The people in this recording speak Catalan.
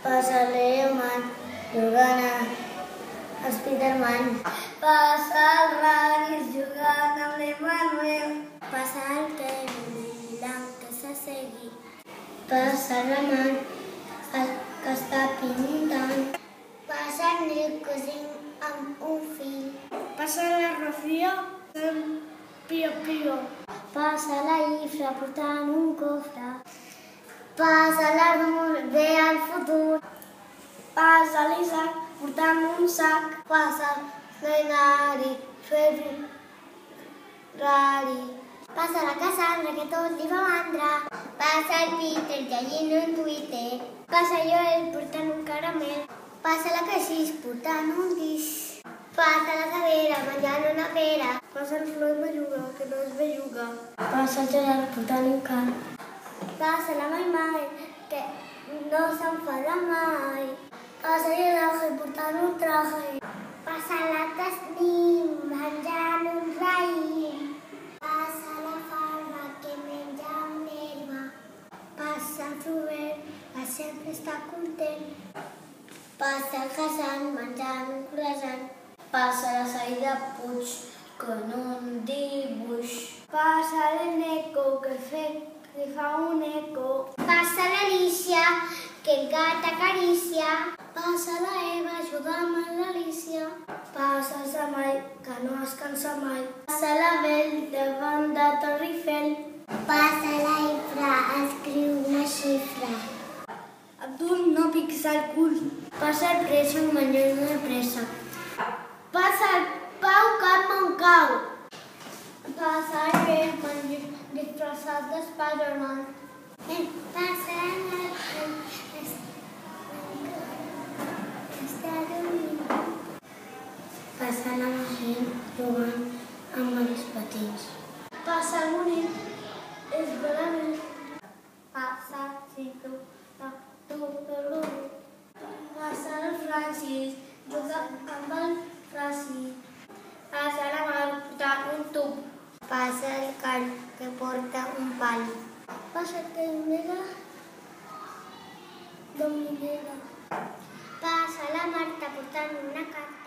Passa l'Eman jugant a Spiderman. Passa el Raris jugant amb l'Emanuel. Passa el Kevin que s'assegui. Passa la Man que està pintant. Passa el Nil cosint amb un fil. Passa la Rocío amb Pio. Passa la Ifra portant un cofre. Passa l'Arnur ve al futur. Passa l'Isaac portant un sac. Passa l'Enari fent rari. Passa la Cassandra que tot li fa mandra. Passa el Peter llegint un Twitter. Passa Joel portant un caramel. Passa la Cassis portant un disc. Passa la Savera menjant una pera. Passa el Flor Belluga que no és belluga. Passa el Gerard portant un can. Passa la Mai que no s'enfada mai. Passa el Ángel portant un traje. Passa la Tasnim menjant un raïm. Passa la Farba que menja una herba. Passa el Robert que sempre està content. Passa el Hassan menjant un croissant. Passa la Saïda Puig con un dibuix. Passa l'Eneco que fa un eco. Passa l'Alicia que el gat acaricia. Passa la Eva jugant amb l'Alicia. Passa el Samai que no es cansa mai. Passa la Bel davant de Torre Eiffel. Passa la Ifra escriu una xifra. Abdul no piques el cul. Passa el Préssec menjant una pressa. Passa el Pau cap on cau. Passa el Pep disfressat d'Spiderman. Passa Passa la Magín jugant amb els patins. Passa el Bonic, és verament. Passa Cito, passa el Francis, juga amb el Francis. Passa la Mar portant un tub. Passa el Carl que porta un pal. Passa el Mega Dominguera. Passa la Marta portant una carta.